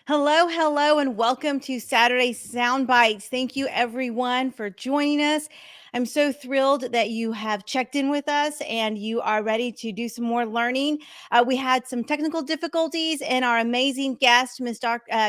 Hello, hello, and welcome to Saturday Soundbites. Thank you, everyone, for joining us. I'm so thrilled that you have checked in with us and you are ready to do some more learning. We had some technical difficulties, and our amazing guest,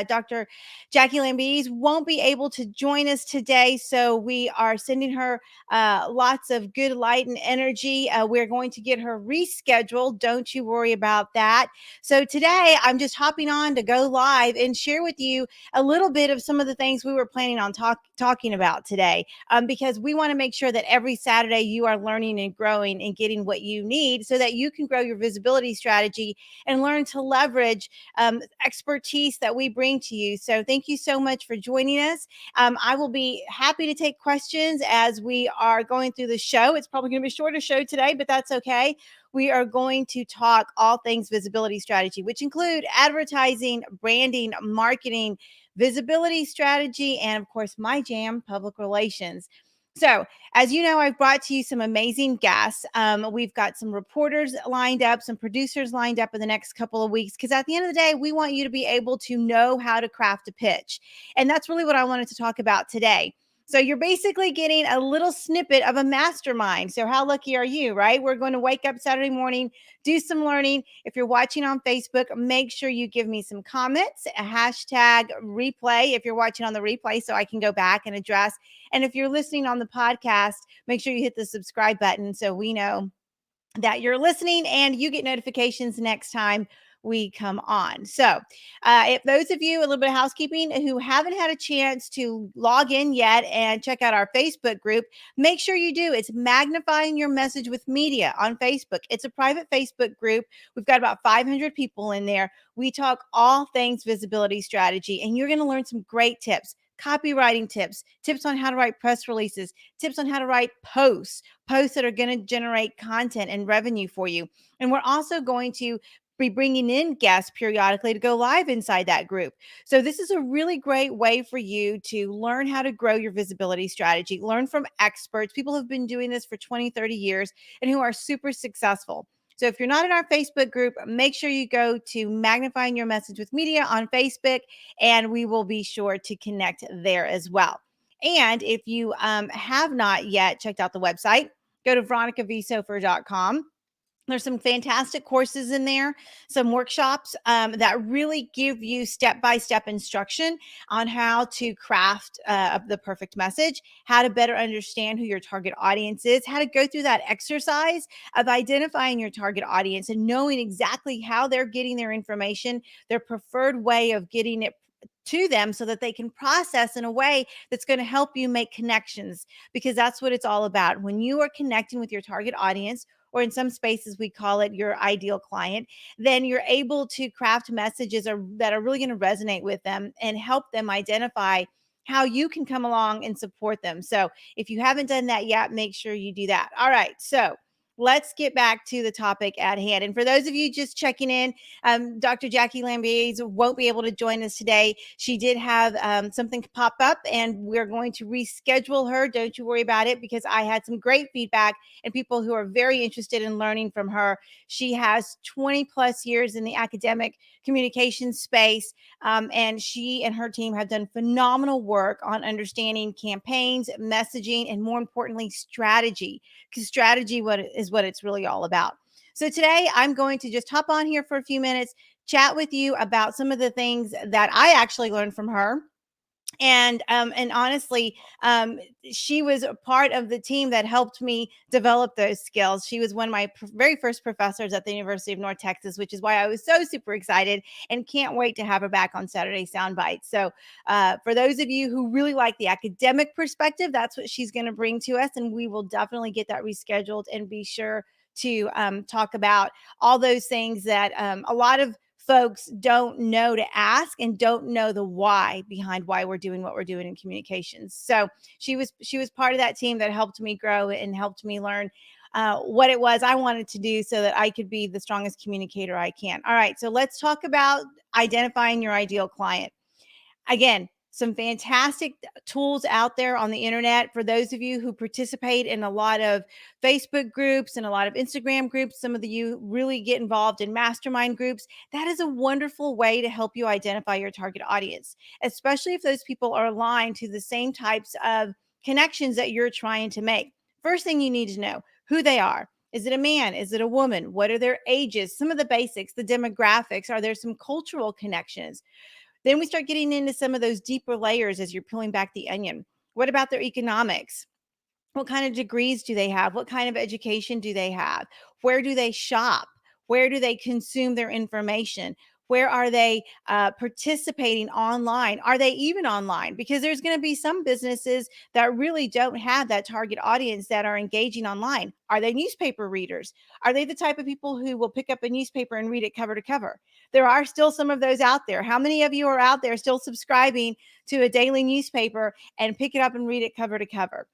Dr. Jacqueline Lambiase, won't be able to join us today. So we are sending her lots of good light and energy. We're going to get her rescheduled. Don't you worry about that. So today I'm just hopping on to go live and share with you a little bit of some of the things we were planning on talking about today, because we want to make sure that every Saturday you are learning and growing and getting what you need so that you can grow your visibility strategy and learn to leverage expertise that we bring to you. So thank you so much for joining us. I will be happy to take questions as we are going through the show. It's probably going to be a shorter show today, but that's okay. We are going to talk all things visibility strategy, which include advertising, branding, marketing, visibility strategy, and of course, my jam, public relations. So, as you know, I've brought to you some amazing guests. We've got some reporters lined up, some producers lined up in the next couple of weeks, because at the end of the day, we want you to be able to know how to craft a pitch. And that's really what I wanted to talk about today. So you're basically getting a little snippet of a mastermind. So how lucky are you, right? We're going to wake up Saturday morning, do some learning. If you're watching on Facebook, make sure you give me some comments, a hashtag replay if you're watching on the replay so I can go back and address. And if you're listening on the podcast, make sure you hit the subscribe button so we know that you're listening and you get notifications next time we come on. So, if those of you, a little bit of housekeeping, who haven't had a chance to log in yet and check out our Facebook group, make sure you do. It's Magnifying Your Message with Media on Facebook. It's a private Facebook group. We've got about 500 people in there. We talk all things visibility strategy, and you're going to learn some great tips. Copywriting tips on how to write press releases, tips on how to write posts that are going to generate content and revenue for you. And we're also going to be bringing in guests periodically to go live inside that group. So this is a really great way for you to learn how to grow your visibility strategy, learn from experts, people who have been doing this for 20, 30 years and who are super successful. So if you're not in our Facebook group, make sure you go to Magnifying Your Message with Media on Facebook, and we will be sure to connect there as well. And if you have not yet checked out the website, go to veronicavsopher.com. There's some fantastic courses in there, some workshops that really give you step-by-step instruction on how to craft the perfect message, how to better understand who your target audience is, how to go through that exercise of identifying your target audience and knowing exactly how they're getting their information, their preferred way of getting it to them so that they can process in a way that's going to help you make connections, because that's what it's all about. When you are connecting with your target audience, or in some spaces we call it your ideal client, then you're able to craft messages that are really going to resonate with them and help them identify how you can come along and support them. So if you haven't done that yet, make sure you do that. All right. So let's get back to the topic at hand. And for those of you just checking in, Dr. Jackie Lambiase won't be able to join us today. She did have something pop up, and we're going to reschedule her. Don't you worry about it, because I had some great feedback and people who are very interested in learning from her. She has 20 plus years in the academic communication space, and she and her team have done phenomenal work on understanding campaigns, messaging, and more importantly, strategy, because strategy is what it's really all about. So today I'm going to just hop on here for a few minutes, chat with you about some of the things that I actually learned from her. And honestly, she was a part of the team that helped me develop those skills. She was one of my very first professors at the University of North Texas, which is why I was so super excited and can't wait to have her back on Saturday Soundbites. So for those of you who really like the academic perspective, that's what she's going to bring to us, and we will definitely get that rescheduled and be sure to talk about all those things that a lot of folks don't know to ask and don't know the why behind why we're doing what we're doing in communications. So she was part of that team that helped me grow and helped me learn what it was I wanted to do so that I could be the strongest communicator I can. All right, so let's talk about identifying your ideal client. Again, some fantastic tools out there on the internet for those of you who participate in a lot of Facebook groups and a lot of Instagram groups. Some of you really get involved in mastermind groups. That is a wonderful way to help you identify your target audience, especially if those people are aligned to the same types of connections that you're trying to make. First thing you need to know who they are. Is it a man? Is it a woman? What are their ages? Some of the basics, the demographics. Are there some cultural connections? Then we start getting into some of those deeper layers as you're peeling back the onion. What about their economics? What kind of degrees do they have? What kind of education do they have? Where do they shop? Where do they consume their information? Where are they participating online? Are they even online? Because there's going to be some businesses that really don't have that target audience that are engaging online. Are they newspaper readers? Are they the type of people who will pick up a newspaper and read it cover to cover? There are still some of those out there. How many of you are out there still subscribing to a daily newspaper and pick it up and read it cover to cover?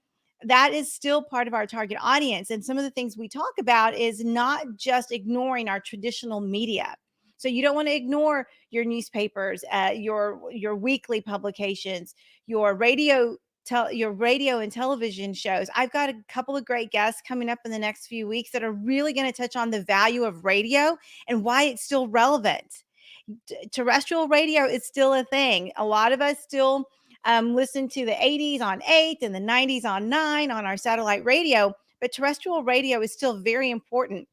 That is still part of our target audience. And some of the things we talk about is not just ignoring our traditional media. So you don't want to ignore your newspapers, your weekly publications, your your radio and television shows. I've got a couple of great guests coming up in the next few weeks that are really going to touch on the value of radio and why it's still relevant. Terrestrial radio is still a thing. A lot of us still listen to the 80s on 8 and the 90s on 9 on our satellite radio, but terrestrial radio is still very important.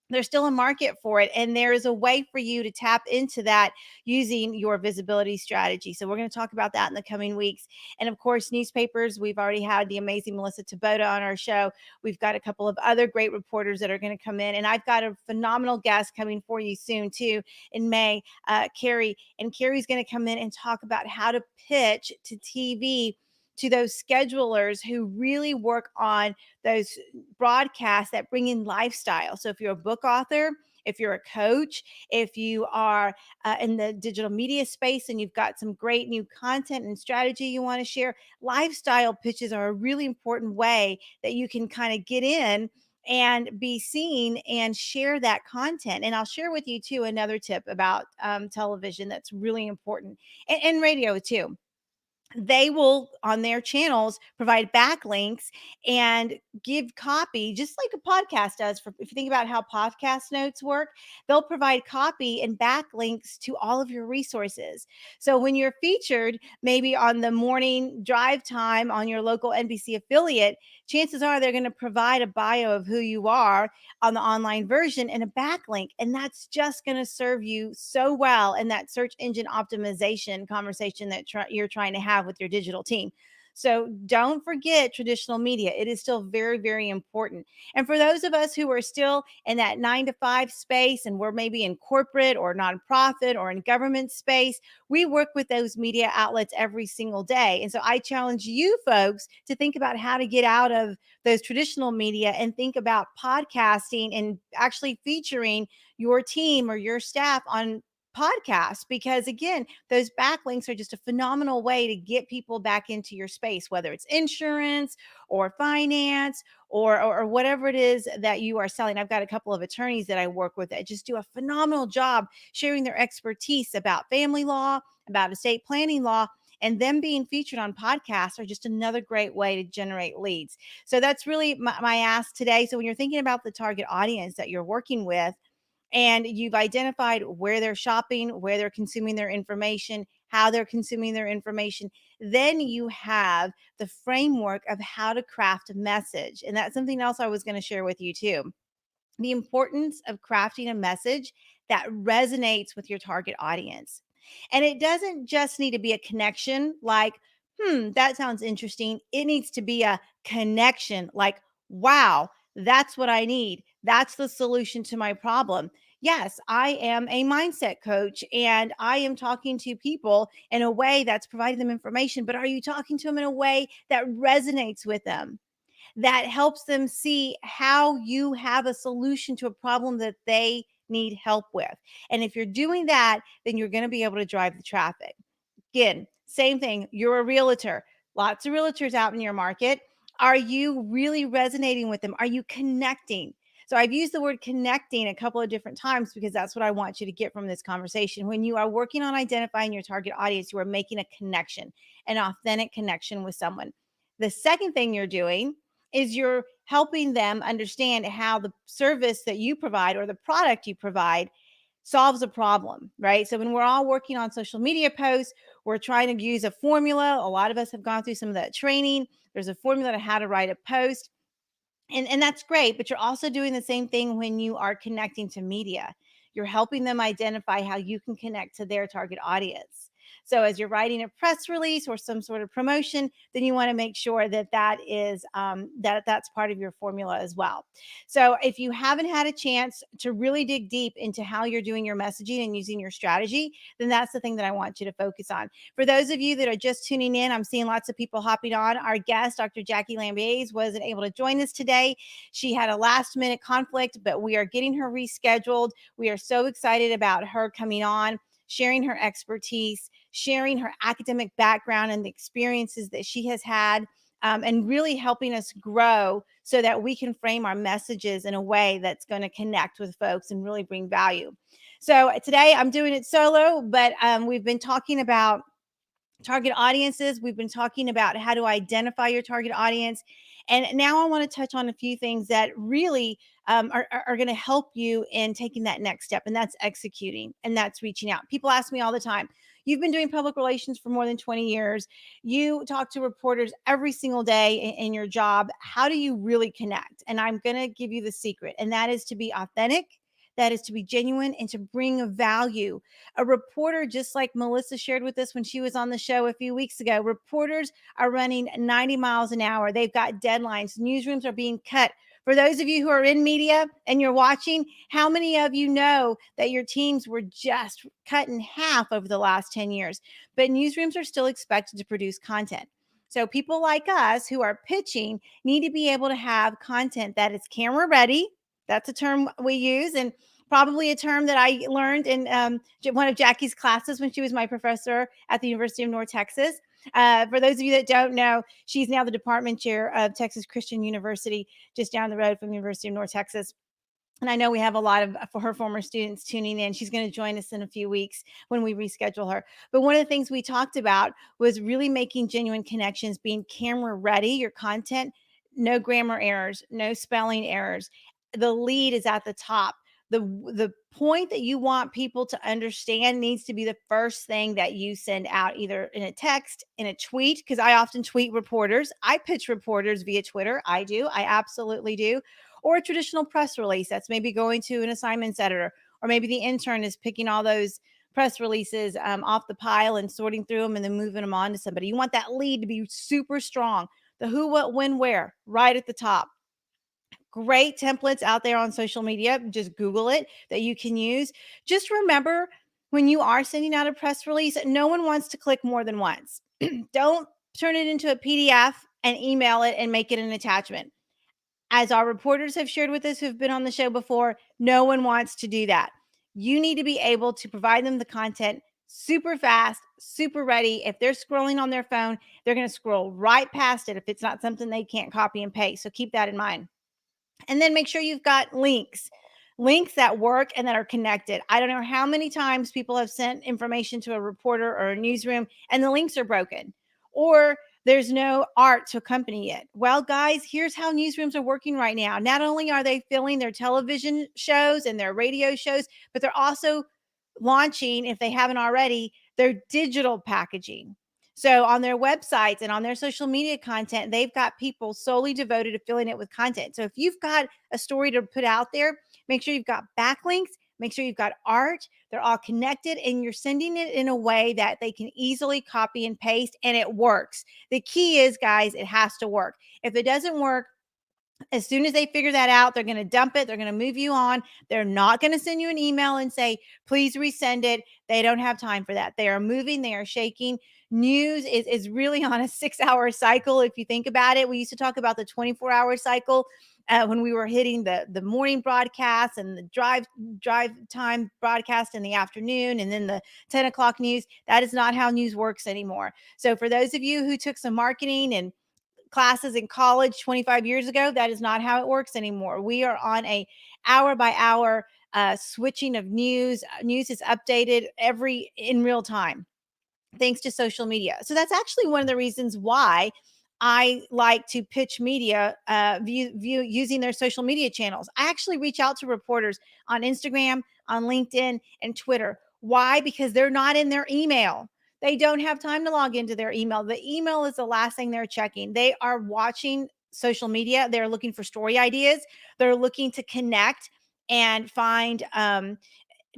There's still a market for it, and there is a way for you to tap into that using your visibility strategy. So we're going to talk about that in the coming weeks. And of course, newspapers, we've already had the amazing Melissa Tabota on our show. We've got a couple of other great reporters that are going to come in, and I've got a phenomenal guest coming for you soon too in May, Carrie. And Carrie's going to come in and talk about how to pitch to TV to those schedulers who really work on those broadcasts that bring in lifestyle. So if you're a book author, if you're a coach, if you are in the digital media space and you've got some great new content and strategy you want to share, lifestyle pitches are a really important way that you can kind of get in and be seen and share that content. And I'll share with you too another tip about television that's really important, and radio too. They will on their channels provide backlinks and give copy just like a podcast does. For if you think about how podcast notes work, they'll provide copy and backlinks to all of your resources. So when you're featured maybe on the morning drive time on your local NBC affiliate, chances are they're going to provide a bio of who you are on the online version and a backlink, and that's just going to serve you so well in that search engine optimization conversation that you're trying to have with your digital team. So don't forget traditional media. It is still very, very important. And for those of us who are still in that 9 to 5 space and we're maybe in corporate or nonprofit or in government space, we work with those media outlets every single day. And so I challenge you folks to think about how to get out of those traditional media and think about podcasting and actually featuring your team or your staff on podcasts, because again, those backlinks are just a phenomenal way to get people back into your space, whether it's insurance or finance or whatever it is that you are selling. I've got a couple of attorneys that I work with that just do a phenomenal job sharing their expertise about family law, about estate planning law, and them being featured on podcasts are just another great way to generate leads. So that's really my ask today. So when you're thinking about the target audience that you're working with, and you've identified where they're shopping, where they're consuming their information, how they're consuming their information, then you have the framework of how to craft a message. And that's something else I was going to share with you too. The importance of crafting a message that resonates with your target audience. And it doesn't just need to be a connection like, that sounds interesting. It needs to be a connection like, wow, that's what I need. That's the solution to my problem. Yes, I am a mindset coach and I am talking to people in a way that's providing them information, but are you talking to them in a way that resonates with them? That helps them see how you have a solution to a problem that they need help with. And if you're doing that, then you're going to be able to drive the traffic. Again, same thing. You're a realtor, lots of realtors out in your market. Are you really resonating with them? Are you connecting? So I've used the word connecting a couple of different times because that's what I want you to get from this conversation. When you are working on identifying your target audience, you are making a connection, an authentic connection with someone. The second thing you're doing is you're helping them understand how the service that you provide or the product you provide solves a problem, right? So when we're all working on social media posts, we're trying to use a formula. A lot of us have gone through some of that training. There's a formula to how to write a post. And that's great, but you're also doing the same thing when you are connecting to media. You're helping them identify how you can connect to their target audience. So as you're writing a press release or some sort of promotion, then you want to make sure that that is that's part of your formula as well. So if you haven't had a chance to really dig deep into how you're doing your messaging and using your strategy, then that's the thing that I want you to focus on. For those of you that are just tuning in, I'm seeing lots of people hopping on. Our guest, Dr. Jacqueline Lambiase, wasn't able to join us today. She had a last minute conflict, but we are getting her rescheduled. We are so excited about her coming on, sharing her expertise, sharing her academic background and the experiences that she has had. And really helping us grow so that we can frame our messages in a way that's going to connect with folks and really bring value. So today I'm doing it solo, but we've been talking about target audiences. We've been talking about how to identify your target audience. And now I want to touch on a few things that really are going to help you in taking that next step. And that's executing and that's reaching out. People ask me all the time, you've been doing public relations for more than 20 years. You talk to reporters every single day in your job. How do you really connect? And I'm going to give you the secret, and that is to be authentic. That is to be genuine and to bring a value. A reporter, just like Melissa shared with us when she was on the show a few weeks ago, reporters are running 90 miles an hour. They've got deadlines. Newsrooms are being cut. For those of you who are in media and you're watching, how many of you know that your teams were just cut in half over the last 10 years? But newsrooms are still expected to produce content. So people like us who are pitching need to be able to have content that is camera ready. That's a term we use, and probably a term that I learned in one of Jackie's classes when she was my professor at the University of North Texas. For those of you that don't know, she's now the department chair of Texas Christian University, just down the road from the University of North Texas. And I know we have a lot of for her former students tuning in. She's going to join us in a few weeks when we reschedule her. But one of the things we talked about was really making genuine connections, being camera ready, your content, no grammar errors, no spelling errors. The lead is at the top. The point that you want people to understand needs to be the first thing that you send out, either in a text, in a tweet, because I often tweet reporters. I pitch reporters via Twitter. I absolutely do, or a traditional press release that's maybe going to an assignments editor, or maybe the intern is picking all those press releases off the pile and sorting through them and then moving them on to somebody. You want that lead to be super strong. The who, what, when, where, right at the top. Great templates out there on social media. Just Google it that you can use. Just remember, when you are sending out a press release, no one wants to click more than once. Don't turn it into a PDF and email it and make it an attachment. As our reporters have shared with us who've been on the show before, no one wants to do that. You need to be able to provide them the content super fast, super ready. If they're scrolling on their phone, they're going to scroll right past it if it's not something they can't copy and paste. So keep that in mind. And then make sure you've got links that work and that are connected. I don't know how many times people have sent information to a reporter or a newsroom and the links are broken, or there's no art to accompany it. Well, guys, here's how newsrooms are working right now. Not only are they filling their television shows and their radio shows, but they're also launching, if they haven't already, their digital packaging. So on their websites and on their social media content, they've got people solely devoted to filling it with content. So if you've got a story to put out there, make sure you've got backlinks, make sure you've got art, they're all connected, and you're sending it in a way that they can easily copy and paste, and it works. The key is, guys, it has to work. If it doesn't work, as soon as they figure that out, they're going to dump it. They're going to move you on. They're not going to send you an email and say, please resend it. They don't have time for that. They are moving. They are shaking. News is really on a 6-hour cycle. If you think about it, we used to talk about the 24-hour cycle when we were hitting the morning broadcast and the drive time broadcast in the afternoon, and then the 10 o'clock news. That is not how news works anymore. So for those of you who took some marketing and classes in college 25 years ago. That is not how it works anymore. We are on a hour by hour switching of news. News is updated every in real time thanks to social media. So that's actually one of the reasons why I like to pitch media view using their social media channels. I actually reach out to reporters on Instagram, on LinkedIn, and Twitter. Why? Because they're not in their email. They don't have time to log into their email. The email is the last thing they're checking. They are watching social media. They're looking for story ideas. They're looking to connect and find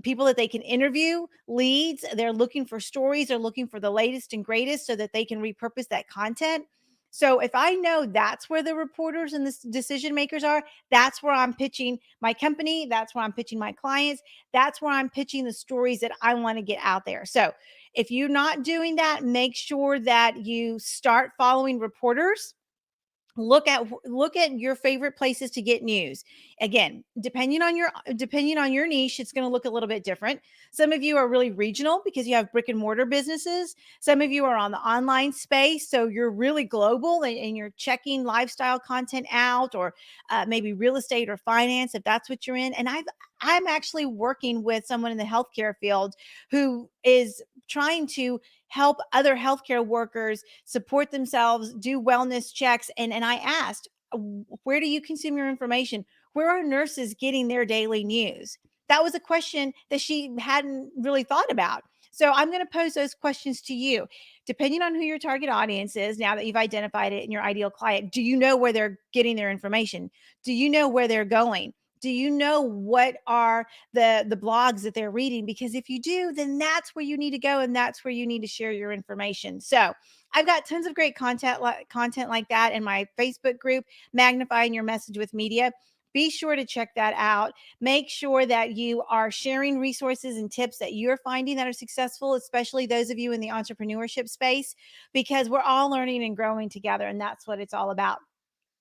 people that they can interview, leads. They're looking for stories. They're looking for the latest and greatest so that they can repurpose that content. So if I know that's where the reporters and the decision makers are, that's where I'm pitching my company. That's where I'm pitching my clients. That's where I'm pitching the stories that I want to get out there. So if you're not doing that, make sure that you start following reporters. Look at your favorite places to get news. Again, depending on your niche, it's going to look a little bit different. Some of you are really regional because you have brick and mortar businesses. Some of you are on the online space, so you're really global, and you're checking lifestyle content out, or maybe real estate or finance if that's what you're in. And I'm actually working with someone in the healthcare field who is trying to help other healthcare workers support themselves, do wellness checks. And I asked, where do you consume your information? Where are nurses getting their daily news? That was a question that she hadn't really thought about. So I'm going to pose those questions to you. Depending on who your target audience is, now that you've identified it in your ideal client, do you know where they're getting their information? Do you know where they're going? Do you know what are the blogs that they're reading? Because if you do, then that's where you need to go, and that's where you need to share your information. So I've got tons of great content like that in my Facebook group, Magnifying Your Message with Media. Be sure to check that out. Make sure that you are sharing resources and tips that you're finding that are successful, especially those of you in the entrepreneurship space, because we're all learning and growing together, and that's what it's all about.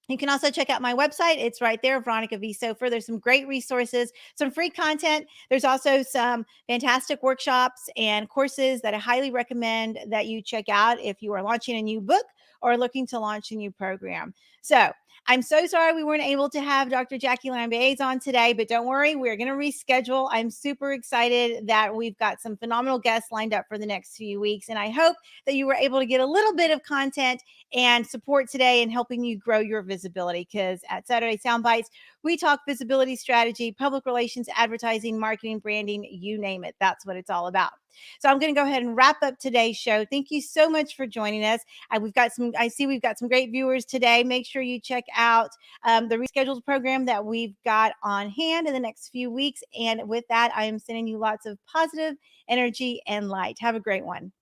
You can also check out my website. It's right there, Veronica V. Sopher. There's some great resources, some free content. There's also some fantastic workshops and courses that I highly recommend that you check out if you are launching a new book or looking to launch a new program. So I'm so sorry we weren't able to have Dr. Jacqueline Lambiase on today, but don't worry, we're going to reschedule. I'm super excited that we've got some phenomenal guests lined up for the next few weeks. And I hope that you were able to get a little bit of content and support today in helping you grow your visibility. Because at Saturday Soundbites, we talk visibility strategy, public relations, advertising, marketing, branding, you name it. That's what it's all about. So I'm going to go ahead and wrap up today's show. Thank you so much for joining us. I see we've got some great viewers today. Make sure you check out the rescheduled program that we've got on hand in the next few weeks. And with that, I am sending you lots of positive energy and light. Have a great one.